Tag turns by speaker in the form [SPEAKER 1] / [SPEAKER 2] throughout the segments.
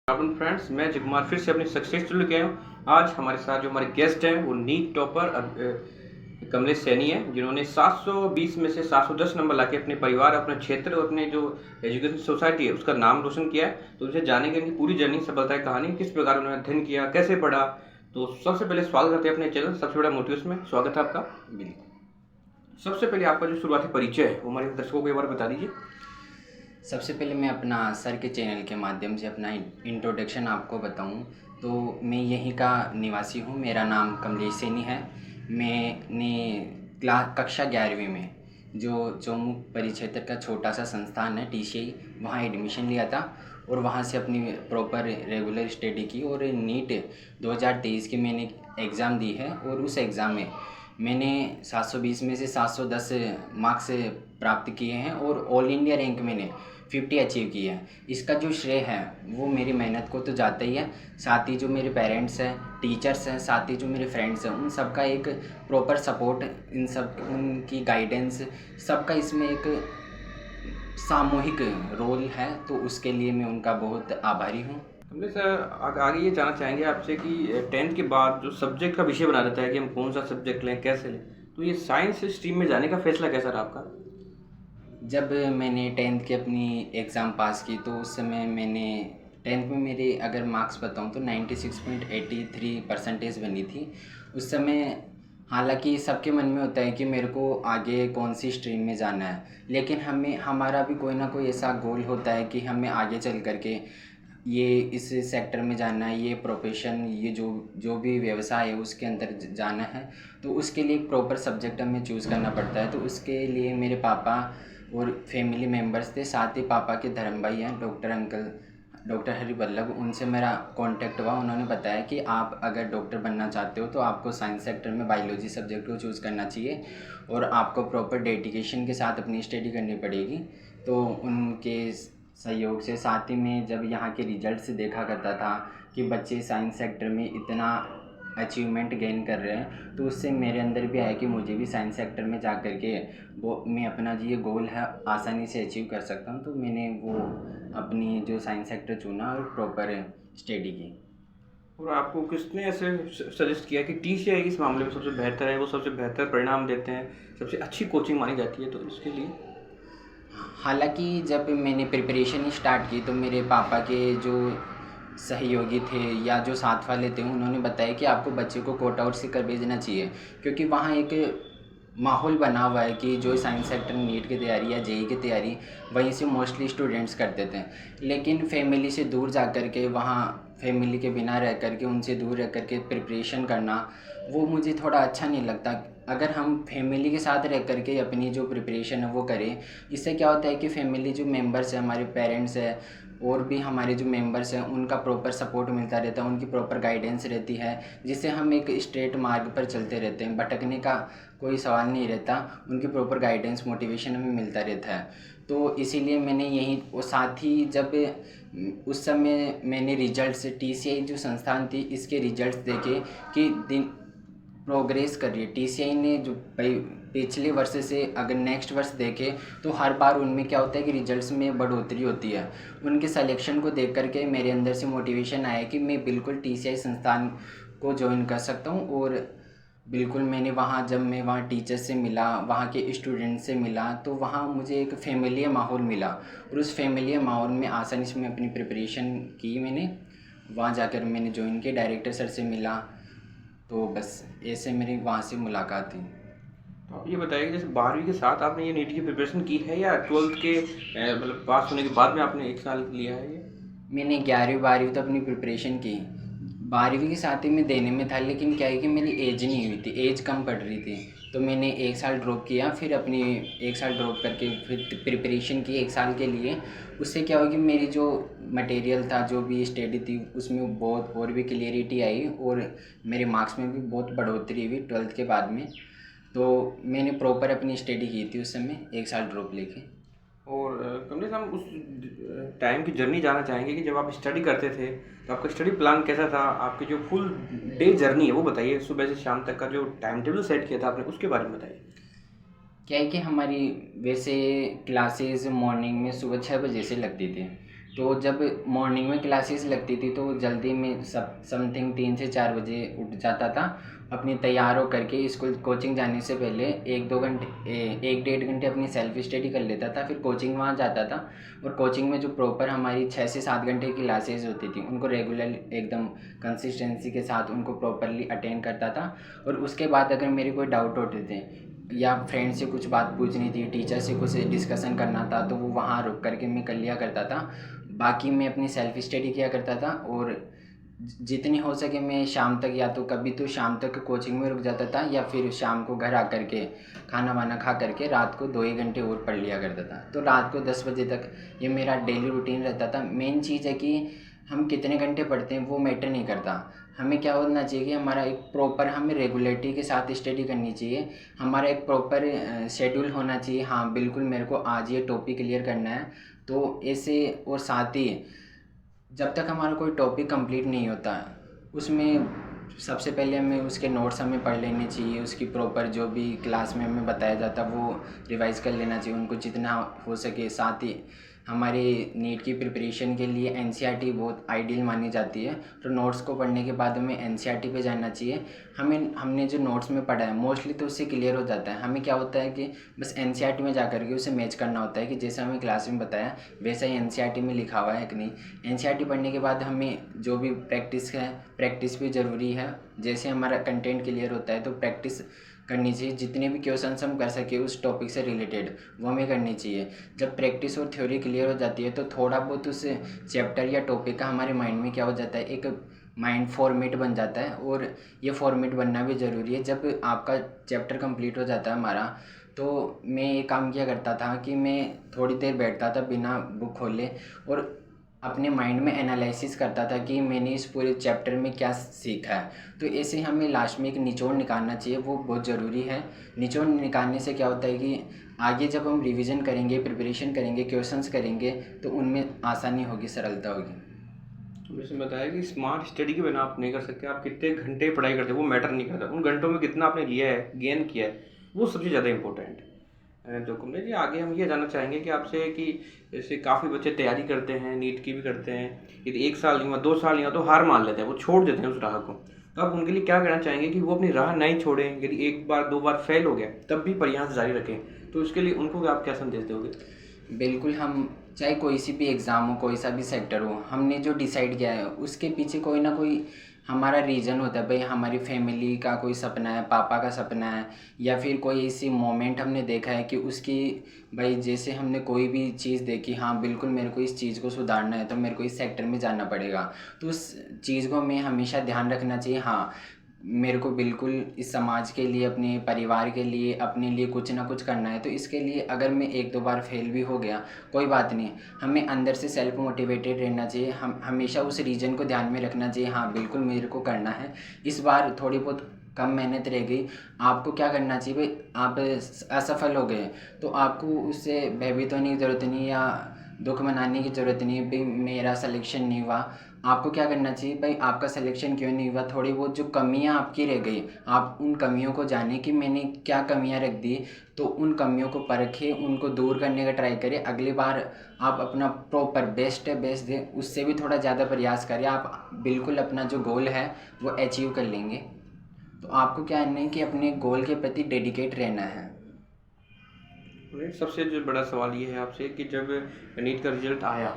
[SPEAKER 1] अपन friends, मैं अजय कुमार फिर से अपनी सक्सेस स्टूडियो के आया हूँ। आज हमारे साथ जो हमारे गेस्ट हैं वो नीट टॉपर कमलेश सैनी है, जिन्होंने 720 में से 710 नंबर लाके अपने परिवार, अपने क्षेत्र और अपने जो एजुकेशन सोसाइटी है उसका नाम रोशन किया है। तो उनसे जानेंगे इनकी पूरी जर्नी, सफलता की कहानी, किस प्रकार उन्होंने अध्ययन किया, कैसे पढ़ा। तो सबसे पहले स्वागत करते हैं अपने चैनल सबसे बड़ा मोटिवेशन में। स्वागत है आपका।
[SPEAKER 2] बिल्कुल।
[SPEAKER 1] सबसे पहले आपका जो शुरुआती परिचय है वो हमारे दर्शकों को एक बार बता दीजिए।
[SPEAKER 2] सबसे पहले मैं अपना सर के चैनल के माध्यम से अपना इंट्रोडक्शन आपको बताऊं तो मैं यहीं का निवासी हूं। मेरा नाम कमलेश सैनी है। मैंने कक्षा 11वीं में जो चौमुख परिक्षेत्र का छोटा सा संस्थान है TCI, वहाँ एडमिशन लिया था और वहाँ से अपनी प्रॉपर रेगुलर स्टडी की और नीट 2023 की मैंने एग्ज़ाम दी है और उस एग्ज़ाम में मैंने 720 में से 710 मार्क्स प्राप्त किए हैं और ऑल इंडिया रैंक मैंने 50 अचीव किया है। इसका जो श्रेय है वो मेरी मेहनत को तो जाता ही है, साथ ही जो मेरे पेरेंट्स हैं, टीचर्स हैं, साथ ही जो मेरे फ्रेंड्स हैं, उन सब का एक प्रॉपर सपोर्ट, इन सब उनकी गाइडेंस, सबका इसमें एक सामूहिक रोल है। तो उसके लिए मैं उनका बहुत आभारी हूँ।
[SPEAKER 1] कमलेश सर, आगे ये जानना चाहेंगे आपसे कि 10th के बाद जो सब्जेक्ट का विषय बना देता है कि हम कौन सा सब्जेक्ट लें, कैसे लें, तो ये साइंस स्ट्रीम में जाने का फैसला कैसा रहा आपका?
[SPEAKER 2] जब मैंने 10th की अपनी एग्ज़ाम पास की तो उस समय मैंने 10th में मेरे अगर मार्क्स बताऊं तो 96.83 परसेंटेज बनी थी उस समय। हालांकि सबके मन में होता है कि मेरे को आगे कौन सी स्ट्रीम में जाना है, लेकिन हमारा भी कोई ना कोई ऐसा गोल होता है कि हमें आगे चल कर के ये इस सेक्टर में जाना है, ये प्रोफेशन, ये जो जो भी व्यवसाय है उसके अंदर जाना है। तो उसके लिए एक प्रॉपर सब्जेक्ट हमें चूज़ करना पड़ता है। तो उसके लिए मेरे पापा और फैमिली मेम्बर्स थे, साथ ही पापा के धर्म भाई हैं डॉक्टर हरिवल्लभ, उनसे मेरा कांटेक्ट हुआ। उन्होंने बताया कि आप अगर डॉक्टर बनना चाहते हो तो आपको साइंस सेक्टर में बायोलॉजी सब्जेक्ट को चूज़ करना चाहिए और आपको प्रॉपर डेडिकेशन के साथ अपनी स्टडी करनी पड़ेगी। तो उनके सहयोग से, साथ ही में जब यहाँ के रिजल्ट्स देखा करता था कि बच्चे साइंस सेक्टर में इतना अचीवमेंट गेन कर रहे हैं, तो उससे मेरे अंदर भी आया कि मुझे भी साइंस सेक्टर में जा कर के वो मैं अपना जो ये गोल है आसानी से अचीव कर सकता हूँ। तो मैंने वो अपनी जो साइंस सेक्टर चुना और प्रॉपर स्टडी की।
[SPEAKER 1] और आपको किसने ऐसे सजेस्ट किया कि TCI इस मामले में सबसे बेहतर है, वो सबसे बेहतर परिणाम देते हैं, सबसे अच्छी कोचिंग मानी जाती है, तो इसके लिए?
[SPEAKER 2] हालांकि जब मैंने प्रिपरेशन स्टार्ट की तो मेरे पापा के जो सहयोगी थे या जो साथ वाले थे उन्होंने बताया कि आपको बच्चे को कोटा और सीकर भेजना चाहिए, क्योंकि वहाँ एक माहौल बना हुआ है कि जो साइंस सेक्टर नीट की तैयारी या JEE की तैयारी वहीं से मोस्टली स्टूडेंट्स करते थे। लेकिन फैमिली से दूर जा कर के, वहाँ फैमिली के बिना रह कर के, उनसे दूर रह कर के प्रिपरेशन करना वो मुझे थोड़ा अच्छा नहीं लगता। अगर हम फैमिली के साथ रह कर के अपनी जो प्रिपरेशन है वो करें, इससे क्या होता है कि फैमिली जो मेंबर्स हैं, हमारे पेरेंट्स हैं और भी हमारे जो मेंबर्स हैं, उनका प्रॉपर सपोर्ट मिलता रहता है, उनकी प्रॉपर गाइडेंस रहती है, जिससे हम एक स्ट्रेट मार्ग पर चलते रहते हैं, भटकने का कोई सवाल नहीं रहता। उनकी प्रॉपर गाइडेंस, मोटिवेशन हमें मिलता रहता है। तो इसीलिए मैंने यही, और साथ ही जब उस समय मैंने रिजल्ट्स, TCI जो संस्थान थी इसके रिजल्ट्स देखे कि दिन प्रोग्रेस कर रही है। TCI ने जो पिछले वर्ष से अगर नेक्स्ट वर्ष देखे तो हर बार उनमें क्या होता है कि रिजल्ट्स में बढ़ोतरी होती है। उनके सिलेक्शन को देख करके मेरे अंदर से मोटिवेशन आया कि मैं बिल्कुल TCI संस्थान को ज्वाइन कर सकता हूँ। और बिल्कुल मैंने वहाँ, जब मैं वहाँ टीचर्स से मिला, वहाँ के स्टूडेंट से मिला, तो वहाँ मुझे एक फैमिलियर माहौल मिला और उस फैमिलियर माहौल में आसानी से मैं अपनी प्रिपरेशन की। मैंने वहाँ जाकर मैंने ज्वाइन किया, डायरेक्टर सर से मिला, तो बस ऐसे मेरी वहाँ से मुलाकात हुई।
[SPEAKER 1] तो आप ये बताइए कि जैसे 12वीं के साथ आपने ये नीट की प्रिपरेशन की है या 12th के मतलब पास होने के बाद में आपने एक साल लिया है ये?
[SPEAKER 2] मैंने 11वीं 12वीं तो अपनी प्रिपरेशन की, 12वीं के साथ ही मैं देने में था, लेकिन क्या है कि मेरी एज नहीं हुई थी, एज कम पड़ रही थी, तो मैंने एक साल ड्रॉप किया। फिर अपनी एक साल ड्रॉप करके फिर प्रिपरेशन की 1 साल के लिए। उससे क्या हुआ कि मेरी जो मटेरियल था, जो भी स्टडी थी, उसमें बहुत और भी क्लियरिटी आई और मेरे मार्क्स में भी बहुत बढ़ोतरी हुई 12th के बाद में। तो मैंने प्रॉपर अपनी स्टडी की थी उस समय, 1 साल ड्रॉप लेके।
[SPEAKER 1] और कमलेश, हम उस टाइम की जर्नी जानना चाहेंगे कि जब आप स्टडी करते थे तो आपका स्टडी प्लान कैसा था, आपकी जो फुल डे जर्नी है वो बताइए, सुबह से शाम तक का जो टाइम टेबल सेट किया था आपने उसके बारे में बताइए।
[SPEAKER 2] क्या है कि हमारी वैसे क्लासेस मॉर्निंग में सुबह 6 बजे से लगती थी। तो जब मॉर्निंग में क्लासेस लगती थी तो जल्दी में समथिंग 3 से 4 बजे उठ जाता था। अपनी तैयार हो करके स्कूल कोचिंग जाने से पहले 1-2 घंटे 1-1.5 घंटे अपनी सेल्फ स्टडी कर लेता था। फिर कोचिंग वहाँ जाता था और कोचिंग में जो प्रॉपर हमारी 6 से 7 घंटे की क्लासेस होती थी उनको रेगुलर एकदम कंसिस्टेंसी के साथ उनको प्रॉपरली अटेंड करता था। और उसके बाद अगर मेरे कोई डाउट होते थे या फ्रेंड से कुछ बात पूछनी थी, टीचर से कुछ डिस्कशन करना था, तो वो वहाँ रुक करके मैं कर लिया करता था। बाकी मैं अपनी सेल्फ स्टडी किया करता था और जितनी हो सके मैं शाम तक, या तो कभी तो शाम तक कोचिंग में रुक जाता था या फिर शाम को घर आ करके खाना वाना खा करके रात को 2 ही घंटे और पढ़ लिया करता था। तो रात को 10 बजे तक ये मेरा डेली रूटीन रहता था। मेन चीज़ है कि हम कितने घंटे पढ़ते हैं वो मैटर नहीं करता। हमें क्या होना चाहिए कि हमारा एक प्रॉपर, हमें रेगुलरिटी के साथ स्टडी करनी चाहिए। हमारा एक प्रॉपर शेड्यूल होना चाहिए। हाँ बिल्कुल, मेरे को आज ये टॉपिक क्लियर करना है। तो ऐसे, और साथ ही जब तक हमारा कोई टॉपिक कंप्लीट नहीं होता उसमें सबसे पहले हमें उसके नोट्स हमें पढ़ लेने चाहिए। उसकी प्रॉपर जो भी क्लास में हमें बताया जाता वो रिवाइज़ कर लेना चाहिए उनको जितना हो सके। साथ ही हमारे नीट की प्रिपरेशन के लिए एनसीईआरटी बहुत आइडियल मानी जाती है। तो नोट्स को पढ़ने के बाद हमें एनसीईआरटी पे जाना चाहिए। हमने जो नोट्स में पढ़ा है मोस्टली तो उससे क्लियर हो जाता है। हमें क्या होता है कि बस एनसीईआरटी में जा कर के उसे मैच करना होता है कि जैसा हमें क्लास में बताया वैसा ही एनसीईआरटी में लिखा हुआ है कि नहीं। एनसीईआरटी पढ़ने के बाद हमें जो भी प्रैक्टिस है, प्रैक्टिस भी ज़रूरी है। जैसे हमारा कंटेंट क्लियर होता है तो प्रैक्टिस करनी चाहिए। जितने भी क्वेश्चंस हम कर सके उस टॉपिक से रिलेटेड वो हमें करनी चाहिए। जब प्रैक्टिस और थ्योरी क्लियर हो जाती है तो थोड़ा बहुत उस चैप्टर या टॉपिक का हमारे माइंड में क्या हो जाता है, एक माइंड फॉर्मेट बन जाता है। और ये फॉर्मेट बनना भी ज़रूरी है। जब आपका चैप्टर कंप्लीट हो जाता है हमारा, तो मैं ये काम किया करता था कि मैं थोड़ी देर बैठता था बिना बुक खोले और अपने माइंड में एनालिसिस करता था कि मैंने इस पूरे चैप्टर में क्या सीखा है। तो ऐसे हमें लास्ट में एक निचोड़ निकालना चाहिए, वो बहुत ज़रूरी है। निचोड़ निकालने से क्या होता है कि आगे जब हम रिवीजन करेंगे, प्रिपरेशन करेंगे, क्वेश्चंस करेंगे तो उनमें आसानी होगी, सरलता होगी।
[SPEAKER 1] तो जैसे बताया कि स्मार्ट स्टडी के बिना आप नहीं कर सकते। आप कितने घंटे पढ़ाई करते हैं वो मैटर नहीं करता, उन घंटों में कितना आपने लिया है, गेन किया है, वो सबसे ज़्यादा इंपॉर्टेंट है। तो कुमले जी, आगे हम ये जानना चाहेंगे कि आपसे कि जैसे काफ़ी बच्चे तैयारी करते हैं, नीट की भी करते हैं, यदि 1 साल नहीं हुआ, 2 साल नहीं हुआ तो हार मान लेते हैं, वो छोड़ देते हैं उस राह को। तो आप उनके लिए क्या कहना चाहेंगे कि वो अपनी राह नहीं छोड़ें? यदि 1 बार 2 बार फेल हो गया तब भी प्रयास जारी रखें, तो इसके लिए उनको आप क्या संदेश दोगे?
[SPEAKER 2] बिल्कुल, हम चाहे कोई सी भी एग्ज़ाम हो, कोई सा भी सेक्टर हो, हमने जो डिसाइड किया है उसके पीछे कोई ना कोई हमारा रीज़न होता है। भाई हमारी फैमिली का कोई सपना है, पापा का सपना है, या फिर कोई ऐसी मोमेंट हमने देखा है कि उसकी, भाई जैसे हमने कोई भी चीज़ देखी, हाँ बिल्कुल मेरे को इस चीज़ को सुधारना है तो मेरे को इस सेक्टर में जाना पड़ेगा। तो उस चीज़ को हमें हमेशा ध्यान रखना चाहिए। हाँ, मेरे को बिल्कुल इस समाज के लिए, अपने परिवार के लिए, अपने लिए कुछ ना कुछ करना है। तो इसके लिए अगर मैं 1-2 बार फेल भी हो गया कोई बात नहीं, हमें अंदर से सेल्फ मोटिवेटेड रहना चाहिए। हम हमेशा उस रीजन को ध्यान में रखना चाहिए। हाँ बिल्कुल मेरे को करना है। इस बार थोड़ी बहुत कम मेहनत रह गई, आपको क्या करना चाहिए, भाई आप असफल हो गए तो आपको उससे भयभीत होने की ज़रूरत नहीं या दुख मनाने की ज़रूरत नहीं है। भाई मेरा सिलेक्शन नहीं हुआ, आपको क्या करना चाहिए, भाई आपका सिलेक्शन क्यों नहीं हुआ, थोड़ी बहुत जो कमियां आपकी रह गई आप उन कमियों को जाने कि मैंने क्या कमियां रख दी, तो उन कमियों को परखें, उनको दूर करने का ट्राई करें। अगली बार आप अपना प्रॉपर बेस्ट है बेस्ट दें, उससे भी थोड़ा ज़्यादा प्रयास करें। आप बिल्कुल अपना जो गोल है वो अचीव कर लेंगे। तो आपको क्या करना है कि अपने गोल के प्रति डेडिकेट रहना है।
[SPEAKER 1] सबसे जो बड़ा सवाल ये है आपसे कि जब नीट का रिजल्ट आया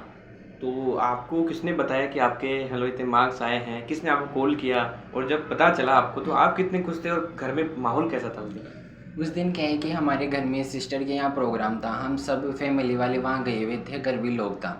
[SPEAKER 1] तो आपको किसने बताया कि आपके हेलो इतने मार्क्स आए हैं? किसने आपको कॉल किया? और जब पता चला आपको तो आप कितने खुश थे और घर में माहौल कैसा था उस दिन?
[SPEAKER 2] उस दिन क्या है कि हमारे घर में सिस्टर के यहाँ प्रोग्राम था, हम सब फैमिली वाले वहाँ गए हुए थे, घर भी लोग था।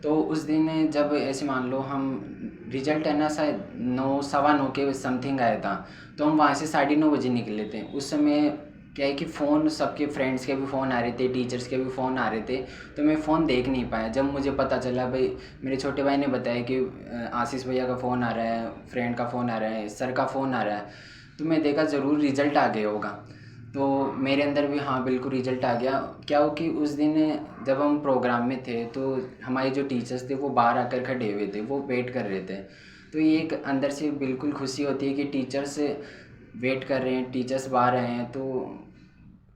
[SPEAKER 2] तो उस दिन जब ऐसे मान लो हम, रिजल्ट है ना शायद 9 सवा 9 के समथिंग आया था, तो हम वहाँ से 9:30 बजे निकले थे। उस समय क्या है कि फ़ोन, सबके फ्रेंड्स के भी फ़ोन आ रहे थे, टीचर्स के भी फ़ोन आ रहे थे, तो मैं फ़ोन देख नहीं पाया। जब मुझे पता चला, भाई मेरे छोटे भाई ने बताया कि आशीष भैया का फ़ोन आ रहा है, फ्रेंड का फ़ोन आ रहा है, सर का फ़ोन आ रहा है, तो मैं देखा ज़रूर रिज़ल्ट आ गया होगा। तो मेरे अंदर भी हाँ बिल्कुल रिज़ल्ट आ गया। क्या हो कि उस दिन जब हम प्रोग्राम में थे तो हमारे जो टीचर्स थे वो बाहर आकर खड़े हुए थे, वो वेट कर रहे थे। तो ये एक अंदर से बिल्कुल खुशी होती है कि टीचर्स वेट कर रहे हैं, टीचर्स बाहर आए हैं। तो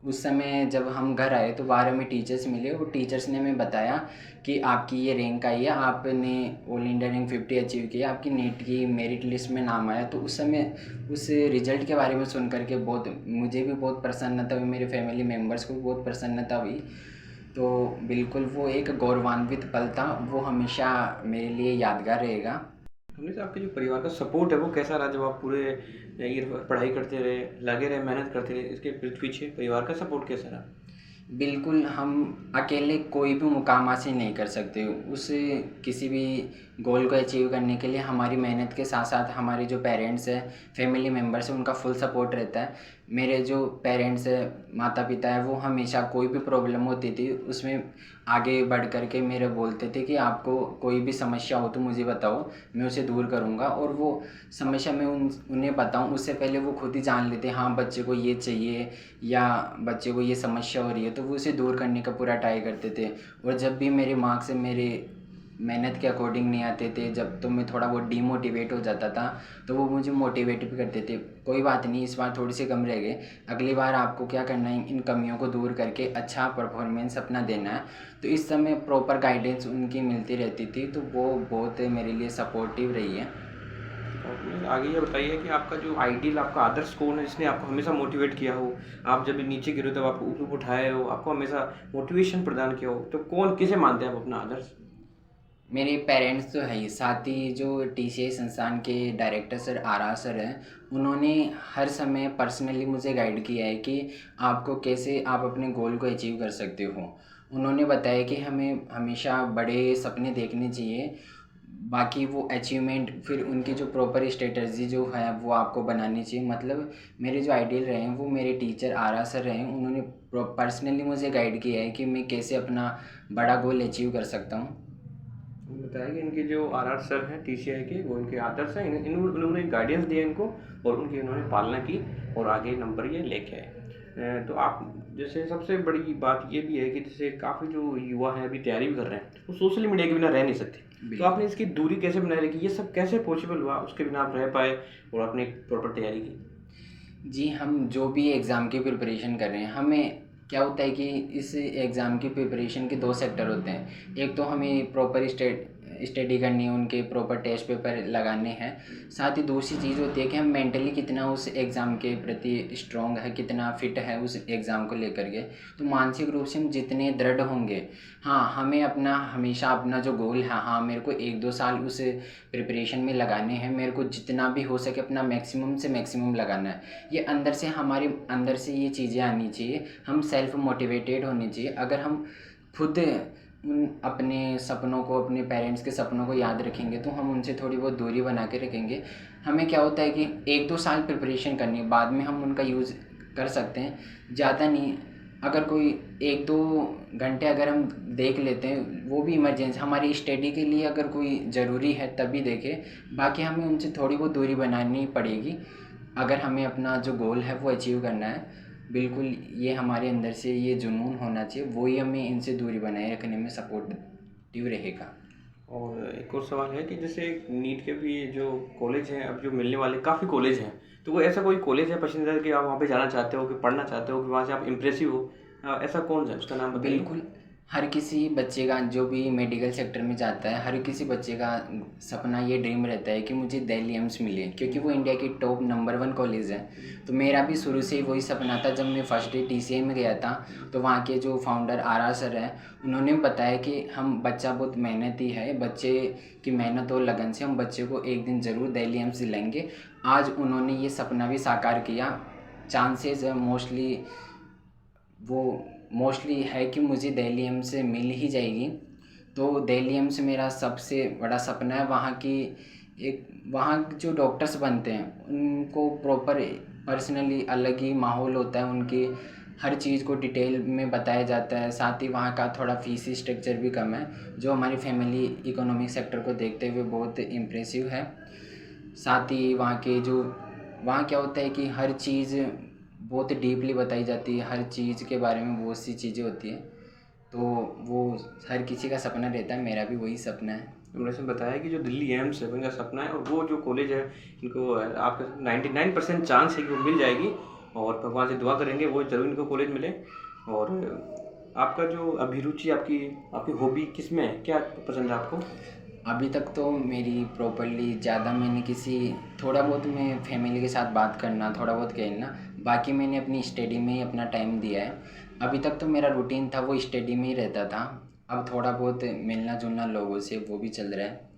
[SPEAKER 2] उस समय जब हम घर आए तो बाहर हमें टीचर्स मिले और टीचर्स ने हमें बताया कि आपकी ये रैंक आई है, आपने ऑल इंडिया रैंक 50 अचीव किया, आपकी नीट की मेरिट लिस्ट में नाम आया। तो उस समय उस रिज़ल्ट के बारे में सुन कर के बहुत मुझे भी बहुत प्रसन्नता हुई, मेरे फैमिली मेम्बर्स को भी बहुत प्रसन्नता हुई। तो बिल्कुल वो एक गौरवान्वित पल था, वो हमेशा मेरे लिए यादगार रहेगा।
[SPEAKER 1] हमेशा आपके जो परिवार का सपोर्ट है वो कैसा रहा जब आप पूरे ये पढ़ाई करते रहे, लगे रहे, मेहनत करते रहे, इसके पीछे परिवार का सपोर्ट कैसा रहा?
[SPEAKER 2] बिल्कुल, हम अकेले कोई भी मुकाम हासिल नहीं कर सकते। उस किसी भी गोल को अचीव करने के लिए हमारी मेहनत के साथ साथ हमारे जो पेरेंट्स हैं, फैमिली मेम्बर्स हैं, उनका फुल सपोर्ट रहता है। मेरे जो पेरेंट्स हैं, माता पिता हैं, वो हमेशा कोई भी प्रॉब्लम होती थी उसमें आगे बढ़ कर के मेरे बोलते थे कि आपको कोई भी समस्या हो तो मुझे बताओ, मैं उसे दूर करूँगा। और वो समस्या मैं उन्हें बताऊँ उससे पहले वो खुद ही जान लेते, हाँ बच्चे को ये चाहिए या बच्चे को ये समस्या हो रही है, तो वो उसे दूर करने का पूरा ट्राई करते थे। और जब भी मेरे मार्क्स से मेरे मेहनत के अकॉर्डिंग नहीं आते थे, जब तो मैं थोड़ा बहुत डीमोटिवेट हो जाता था, तो वो मुझे मोटिवेट भी करते थे, कोई बात नहीं, इस बार थोड़ी सी कम रह गए, अगली बार आपको क्या करना है, इन कमियों को दूर करके अच्छा परफॉर्मेंस अपना देना है। तो इस समय प्रॉपर गाइडेंस उनकी मिलती रहती थी, तो वो बहुत मेरे लिए सपोर्टिव रही है।
[SPEAKER 1] और आगे ये बताइए कि आपका जो आइडियल, आपका आदर्श कौन है जिसने आपको हमेशा मोटिवेट किया हो? आप जब भी नीचे गिरे हो तब आपको ऊपर उठाए हो, आपको हमेशा मोटिवेशन प्रदान किया हो, तो कौन, किसे मानते हैं आप अपना आदर्श?
[SPEAKER 2] मेरे पेरेंट्स तो है ही, साथ ही जो टीसीआई संस्थान के डायरेक्टर सर आर सर हैं, उन्होंने हर समय पर्सनली मुझे गाइड किया है कि आपको कैसे आप अपने गोल को अचीव कर सकते हो। उन्होंने बताया कि हमें हमेशा बड़े सपने देखने चाहिए, बाकी वो अचीवमेंट फिर उनकी जो प्रॉपर स्ट्रेटजी जो है वो आपको बनानी चाहिए। मतलब मेरे जो आइडियल रहे हैं वो मेरे टीचर आर सर रहे हैं, उन्होंने पर्सनली मुझे गाइड किया है कि मैं कैसे अपना बड़ा गोल अचीव कर सकता हूँ।
[SPEAKER 1] बताया कि इनके जो आर सर हैं टीसीआई के, वो इनके आदर्श हैं, इन्होंने गाइडेंस दिया इनको और उनकी इन्होंने पालना की और आगे नंबर ये लेके आए। तो आप जैसे सबसे बड़ी बात ये भी है कि जैसे काफ़ी जो युवा हैं अभी तैयारी भी कर रहे हैं, वो सोशल मीडिया के बिना रह नहीं सकते, तो आपने इसकी दूरी कैसे बनाए रखी, ये सब कैसे पॉसिबल हुआ उसके बिना आप रह पाए और आपने प्रॉपर तैयारी की?
[SPEAKER 2] जी, हम जो भी एग्ज़ाम की प्रिपरेशन कर रहे हैं, हमें क्या होता है कि इस एग्ज़ाम की प्रिपरेशन के 2 सेक्टर होते हैं। एक तो हमें प्रॉपर स्टडी करनी है, उनके प्रॉपर टेस्ट पेपर लगाने हैं। साथ ही दूसरी चीज़ होती है कि हम मेंटली कितना उस एग्ज़ाम के प्रति स्ट्रॉन्ग है, कितना फिट है उस एग्ज़ाम को लेकर के। तो मानसिक रूप से हम जितने दृढ़ होंगे, हाँ, हमें अपना हमेशा अपना जो गोल है, हाँ, मेरे को 1-2 साल उस प्रिपरेशन में लगाने हैं, मेरे को जितना भी हो सके अपना मैक्सिमम से मैक्सिमम लगाना है। ये अंदर से हमारे अंदर से ये चीज़ें आनी चाहिए, हम सेल्फ मोटिवेटेड होने चाहिए। अगर हम खुद उन अपने सपनों को, अपने पेरेंट्स के सपनों को याद रखेंगे तो हम उनसे थोड़ी बहुत दूरी बना के रखेंगे। हमें क्या होता है कि 1-2 साल प्रिपरेशन करनी है, बाद में हम उनका यूज़ कर सकते हैं, ज़्यादा नहीं। अगर कोई 1-2 घंटे अगर हम देख लेते हैं, वो भी इमरजेंसी हमारी स्टडी के लिए अगर कोई ज़रूरी है तभी देखें, बाकी हमें उनसे थोड़ी बहुत दूरी बनानी पड़ेगी अगर हमें अपना जो गोल है वो अचीव करना है। बिल्कुल, ये हमारे अंदर से ये जुनून होना चाहिए, वही हमें इनसे दूरी बनाए रखने में सपोर्टिव रहेगा।
[SPEAKER 1] और एक और सवाल है कि जैसे नीट के भी जो कॉलेज हैं, अब जो मिलने वाले काफ़ी कॉलेज हैं, तो वो ऐसा कोई कॉलेज है पसंदीदा कि आप वहाँ पे जाना चाहते हो, कि पढ़ना चाहते हो, कि वहाँ से आप इम्प्रेसिव हो, ऐसा कौन सा है, उसका नाम बताइए?
[SPEAKER 2] बिल्कुल, हर किसी बच्चे का जो भी मेडिकल सेक्टर में जाता है, हर किसी बच्चे का सपना ये ड्रीम रहता है कि मुझे दिल्ली एम्स मिले, क्योंकि वो इंडिया की टॉप नंबर 1 कॉलेज है। तो मेरा भी शुरू से ही वही सपना था। जब मैं फर्स्ट डे टीसीआई में गया था तो वहाँ के जो फाउंडर आर सर हैं, उन्होंने बताया कि हम बच्चा बहुत मेहनती है, बच्चे की मेहनत और लगन से हम बच्चे को एक दिन ज़रूर दिल्ली एम्स दिलाएंगे। आज उन्होंने ये सपना भी साकार किया। चांसेस वो मोस्टली है कि मुझे दिल्ली एम्स से मिल ही जाएगी। तो दिल्ली एम्स मेरा सबसे बड़ा सपना है। वहाँ जो डॉक्टर्स बनते हैं उनको प्रॉपर पर्सनली अलग ही माहौल होता है, उनकी हर चीज़ को डिटेल में बताया जाता है। साथ ही वहाँ का थोड़ा फीस स्ट्रक्चर भी कम है, जो हमारी फैमिली इकोनॉमिक सेक्टर को देखते हुए बहुत इम्प्रेसिव है। साथ ही वहाँ क्या होता है कि हर चीज़ बहुत डीपली बताई जाती है, हर चीज़ के बारे में बहुत सी चीज़ें होती हैं। तो वो हर किसी का सपना रहता है, मेरा भी वही सपना है।
[SPEAKER 1] उन्होंने से बताया कि जो दिल्ली एम्स है उनका सपना है, और वो जो कॉलेज है इनको आपका 99% चांस है कि वो मिल जाएगी। और भगवान से दुआ करेंगे वो ज़रूर इनको कॉलेज मिले। और आपका जो अभिरुचि, आपकी आपकी हॉबी किस में है, क्या पसंद है आपको?
[SPEAKER 2] अभी तक तो मेरी प्रॉपर्ली ज़्यादा मैंने किसी थोड़ा बहुत मैं फैमिली के साथ बात करना, थोड़ा बहुत खेलना, बाकी मैंने अपनी स्टडी में ही अपना टाइम दिया है। अभी तक तो मेरा रूटीन था वो स्टडी में ही रहता था। अब थोड़ा बहुत मिलना जुलना लोगों से वो भी चल रहा है।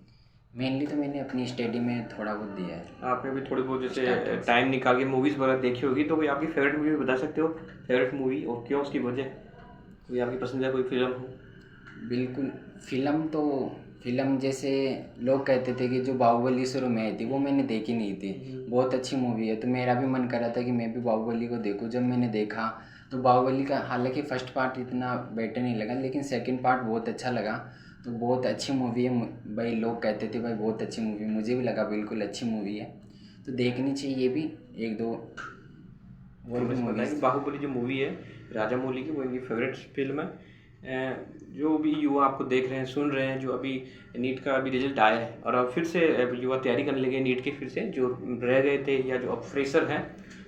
[SPEAKER 2] मेनली तो मैंने अपनी स्टडी में थोड़ा बहुत दिया है।
[SPEAKER 1] आपने भी थोड़ी बहुत जैसे
[SPEAKER 2] Starting से।
[SPEAKER 1] टाइम निकाल के मूवीज़ वगैरह देखी होगी, तो कोई आपकी फेवरेट मूवी बता सकते हो? फेवरेट मूवी और क्यों, उसकी वजह, कोई आपकी पसंदीदा कोई फिल्म हो?
[SPEAKER 2] बिल्कुल। फ़िल्म जैसे लोग कहते थे कि जो बाहुबली शुरू में आई थी वो मैंने देखी नहीं थी। बहुत अच्छी मूवी है, तो मेरा भी मन कर रहा था कि मैं भी बाहुबली को देखूं। जब मैंने देखा तो बाहुबली का हालांकि फ़र्स्ट पार्ट इतना बेटर नहीं लगा, लेकिन सेकंड पार्ट बहुत अच्छा लगा। तो बहुत अच्छी मूवी है। भाई लोग कहते थे भाई बहुत अच्छी मूवी, मुझे भी लगा बिल्कुल अच्छी मूवी है, तो देखनी चाहिए ये भी। एक दो और
[SPEAKER 1] तो
[SPEAKER 2] भी
[SPEAKER 1] वैसे पता है
[SPEAKER 2] मूवीज़।
[SPEAKER 1] कि बाहुबली जो मूवी है राजा मौली की, वो इनकी फेवरेट फिल्म है। जो भी युवा आपको देख रहे हैं, सुन रहे हैं, जो अभी नीट का अभी रिजल्ट आया है और अब फिर से युवा तैयारी करने लगे नीट की, फिर से जो रह गए थे या जो अब फ्रेशर हैं,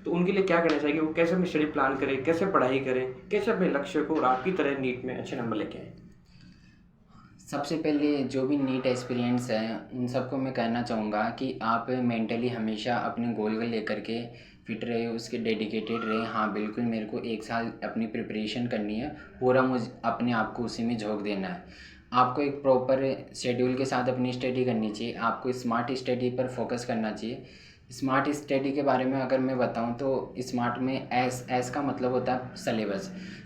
[SPEAKER 1] तो उनके लिए क्या कहना चाहिए? वो कैसे अपनी स्टडी प्लान करें, कैसे पढ़ाई करें, कैसे अपने लक्ष्य को और आपकी तरह नीट में अच्छे नंबर लेके आएँ?
[SPEAKER 2] सबसे पहले जो भी नीट एस्पिरेंट्स हैं उन सबको मैं कहना चाहूँगा कि आप मेंटली हमेशा अपने गोल को लेकर के फिट रहे, उसके डेडिकेटेड रहे। हाँ बिल्कुल, मेरे को 1 साल अपनी प्रिपरेशन करनी है, पूरा मुझ अपने आप को उसी में झोंक देना है। आपको एक प्रॉपर शेड्यूल के साथ अपनी स्टडी करनी चाहिए। आपको स्मार्ट स्टडी पर फोकस करना चाहिए। स्मार्ट स्टडी के बारे में अगर मैं बताऊं तो स्मार्ट में एस का मतलब होता है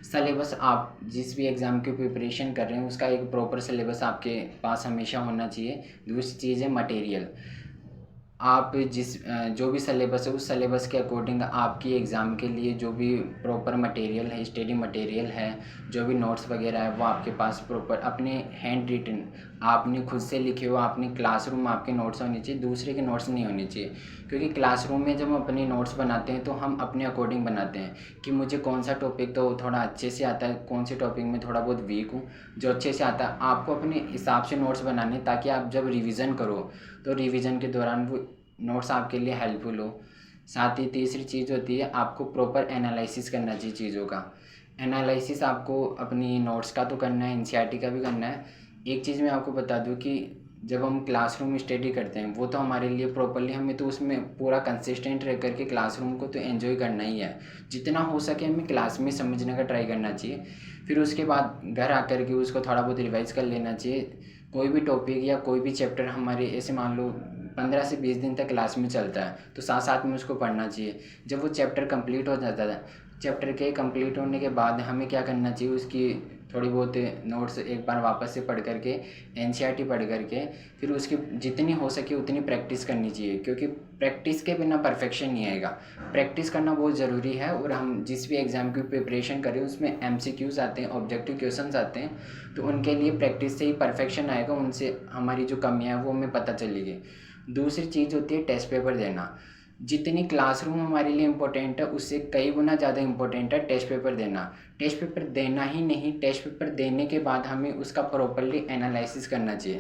[SPEAKER 2] सलेबस। आप जिस भी एग्ज़ाम की प्रिपरेशन कर रहे हैं उसका एक प्रॉपर सिलेबस आपके पास हमेशा होना चाहिए। दूसरी चीज़ है मटेरियल। आप जो भी सिलेबस है उस सिलेबस के अकॉर्डिंग आपकी एग्ज़ाम के लिए जो भी प्रॉपर मटेरियल है, स्टडी मटेरियल है, जो भी नोट्स वगैरह है वो आपके पास प्रॉपर अपने हैंड रिटन, आपने खुद से लिखे हो, आपने क्लासरूम आपके नोट्स होने चाहिए, दूसरे के नोट्स नहीं होने चाहिए। क्योंकि क्लासरूम में जब हम अपने नोट्स बनाते हैं तो हम अपने अकॉर्डिंग बनाते हैं कि मुझे कौन सा टॉपिक तो थोड़ा अच्छे से आता है, कौन से टॉपिक में थोड़ा बहुत वीक हूँ। जो अच्छे से आता है आपको अपने हिसाब से नोट्स बनाने, ताकि आप जब रिवीजन करो तो रिवीजन के दौरान वो नोट्स आपके लिए हेल्पफुल हो। साथ ही तीसरी चीज़ होती है आपको प्रॉपर एनालिसिस करना चाहिए चीज़ों का। एनालिसिस आपको अपनी नोट्स का तो करना है, एनसीईआरटी का भी करना है। एक चीज़ मैं आपको बता दूं कि जब हम क्लासरूम स्टडी करते हैं वो तो हमारे लिए प्रॉपरली, हमें तो उसमें पूरा कंसिस्टेंट रह करके क्लासरूम को तो एंजॉय करना ही है। जितना हो सके हमें क्लास में समझने का ट्राई करना चाहिए। फिर उसके बाद घर आकर के उसको थोड़ा बहुत रिवाइज कर लेना चाहिए। कोई भी टॉपिक या कोई भी चैप्टर हमारे ऐसे मान लो 15 से 20 दिन तक क्लास में चलता है, तो साथ साथ में उसको पढ़ना चाहिए। जब वो चैप्टर कंप्लीट हो जाता है, चैप्टर के कंप्लीट होने के बाद हमें क्या करना चाहिए, उसकी थोड़ी बहुत नोट्स एक बार वापस से पढ़ करके, एनसीईआरटी पढ़ करके, फिर उसकी जितनी हो सके उतनी प्रैक्टिस करनी चाहिए। क्योंकि प्रैक्टिस के बिना परफेक्शन नहीं आएगा। प्रैक्टिस करना बहुत ज़रूरी है। और हम जिस भी एग्ज़ाम की प्रिपरेशन करें उसमें एमसीक्यूज़ आते हैं, ऑब्जेक्टिव क्वेश्चंस आते हैं, तो उनके लिए प्रैक्टिस से ही परफेक्शन आएगा। उनसे हमारी जो कमियाँ हैं वो हमें पता चलेगी। दूसरी चीज़ होती है टेस्ट पेपर देना। जितनी क्लासरूम हमारे लिए इम्पोर्टेंट है उससे कई गुना ज़्यादा इम्पोर्टेंट है टेस्ट पेपर देना। टेस्ट पेपर देना ही नहीं, टेस्ट पेपर देने के बाद हमें उसका प्रॉपर्ली एनालिसिस करना चाहिए।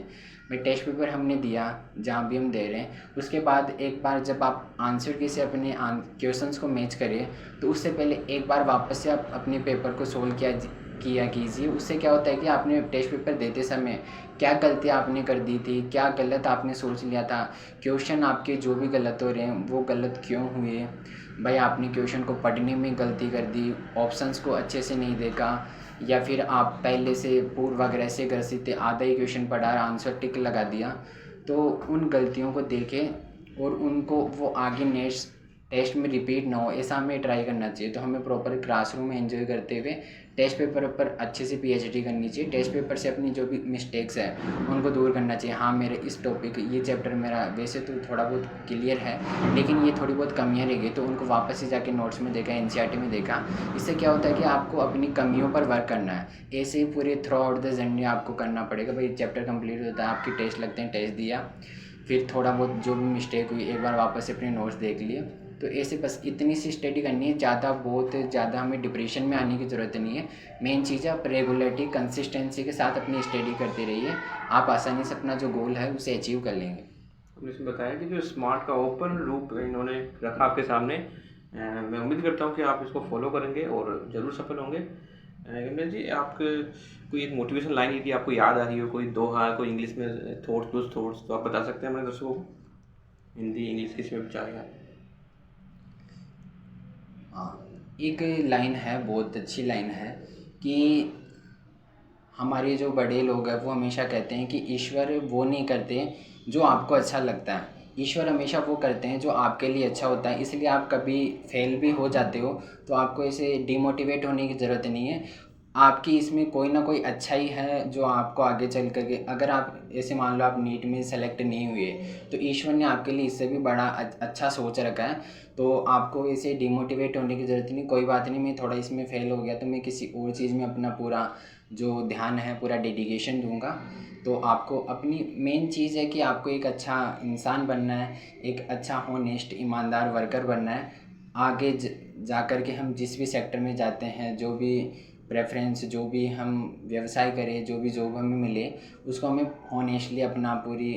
[SPEAKER 2] भाई टेस्ट पेपर हमने दिया जहाँ भी हम दे रहे हैं, उसके बाद एक बार जब आप आंसर की से अपने क्वेश्चंस को मैच करिए, तो उससे पहले एक बार वापस से आप अपने पेपर को सोल्व किया कीजिए। उससे क्या होता है कि आपने टेस्ट पेपर देते समय क्या गलतियाँ आपने कर दी थी, क्या गलत आपने सोच लिया था, क्वेश्चन आपके जो भी गलत हो रहे हैं वो गलत क्यों हुए। भाई आपने क्वेश्चन को पढ़ने में गलती कर दी, ऑप्शंस को अच्छे से नहीं देखा, या फिर आप पहले से पूर्वाग्रह से ग्रसित थे, आधा ही क्वेश्चन पढ़ा आंसर टिक लगा दिया। तो उन गलतियों को देखें और उनको वो आगे नेक्स्ट टेस्ट में रिपीट ना हो, ऐसा हमें ट्राई करना चाहिए। तो हमें प्रॉपर क्लासरूम में एंजॉय करते हुए टेस्ट पेपर पर अच्छे से पीएचडी करनी चाहिए। टेस्ट पेपर से अपनी जो भी मिस्टेक्स है उनको दूर करना चाहिए। हाँ मेरे इस टॉपिक ये चैप्टर मेरा वैसे तो थोड़ा बहुत क्लियर है, लेकिन ये थोड़ी बहुत कमियाँ रह गई, तो उनको वापस से जाके नोट्स में देखा, एनसीईआरटी में देखा। इससे क्या होता है कि आपको अपनी कमियों पर वर्क करना है। ऐसे ही पूरे थ्रू आउट द जर्नी आपको करना पड़ेगा। भाई चैप्टर कंप्लीट होता है, आपके टेस्ट लगते हैं, टेस्ट दिया, फिर थोड़ा बहुत जो भी मिस्टेक हुई एक बार वापस से अपने नोट्स देख लिए। तो ऐसे बस इतनी सी स्टडी करनी है। बहुत ज़्यादा हमें डिप्रेशन में आने की ज़रूरत नहीं है। मेन चीज़ है आप रेगुलरिटी कंसिस्टेंसी के साथ अपनी स्टडी करते रहिए, आप आसानी से अपना जो गोल है उसे अचीव कर लेंगे।
[SPEAKER 1] आपने इसमें बताया कि जो स्मार्ट का ओपन रूप इन्होंने रखा आपके सामने, मैं उम्मीद करता हूँ कि आप इसको फॉलो करेंगे और ज़रूर सफल होंगे। कमलेश जी, आप कोई एक मोटिवेशन लाइन यदि आपको याद आ रही हो, कोई दोहा, कोई इंग्लिश में थॉट्स, कुछ थॉट्स, तो आप बता सकते हैं हमारे दर्शकों को? हिंदी, इंग्लिश किसी में भी चलेगा।
[SPEAKER 2] हाँ, एक लाइन है, बहुत अच्छी लाइन है कि हमारे जो बड़े लोग हैं वो हमेशा कहते हैं कि ईश्वर वो नहीं करते जो आपको अच्छा लगता है, ईश्वर हमेशा वो करते हैं जो आपके लिए अच्छा होता है। इसलिए आप कभी फेल भी हो जाते हो तो आपको इसे डिमोटिवेट होने की ज़रूरत नहीं है। आपकी इसमें कोई ना कोई अच्छाई है जो आपको आगे चल कर के, अगर आप ऐसे मान लो आप नीट में सेलेक्ट नहीं हुए तो ईश्वर ने आपके लिए इससे भी बड़ा अच्छा सोच रखा है। तो आपको इसे डिमोटिवेट होने की ज़रूरत नहीं। कोई बात नहीं, मैं थोड़ा इसमें फ़ेल हो गया तो मैं किसी और चीज़ में अपना पूरा जो ध्यान है, पूरा डेडिकेशन दूंगा। तो आपको अपनी मेन चीज़ है कि आपको एक अच्छा इंसान बनना है, एक अच्छा होनेस्ट ईमानदार वर्कर बनना है। आगे जा कर के हम जिस भी सेक्टर में जाते हैं, जो भी प्रेफरेंस, जो भी हम व्यवसाय करें, जो भी जॉब हमें मिले, उसको हमें होनेस्टली अपना पूरी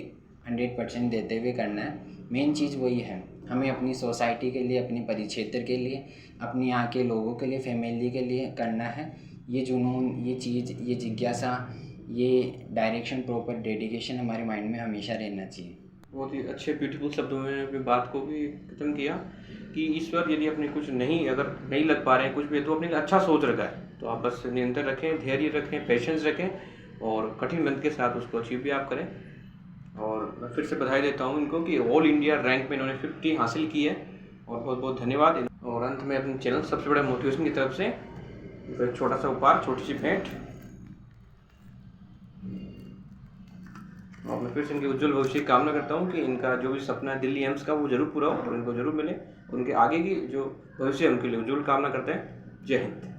[SPEAKER 2] 100% देते हुए करना है। मेन चीज़ वही है, हमें अपनी सोसाइटी के लिए, अपने परिक्षेत्र के लिए, अपने यहाँ के लोगों के लिए, फैमिली के लिए करना है। ये जुनून, ये चीज़, ये जिज्ञासा, ये डायरेक्शन, प्रॉपर डेडिकेशन हमारे माइंड में हमेशा रहना चाहिए।
[SPEAKER 1] बहुत ही अच्छे ब्यूटीफुल शब्दों में अपनी बात को भी खत्म किया कि ईश्वर यदि अपने कुछ नहीं, अगर नहीं लग पा रहे हैं कुछ भी, तो अपने लिए अच्छा सोच रखा है। तो आप बस निरंतर रखें, धैर्य रखें, पेशेंस रखें और कठिन मेहनत के साथ उसको अचीव भी आप करें। और मैं फिर से बधाई देता हूँ इनको कि ऑल इंडिया रैंक में इन्होंने 50 हासिल की है और बहुत बहुत धन्यवाद। और अंत में अपने चैनल सबसे बड़ा मोटिवेशन की तरफ से एक छोटा सा उपहार, छोटी सी भेंट। और मैं फिर से इनके उज्जवल भविष्य की कामना करता हूँ कि इनका जो भी सपना है दिल्ली एम्स का वो जरूर पूरा हो और इनको जरूर मिले। उनके आगे की जो भविष्य है उनके लिए उज्जवल कामना करते हैं। जय हिंद।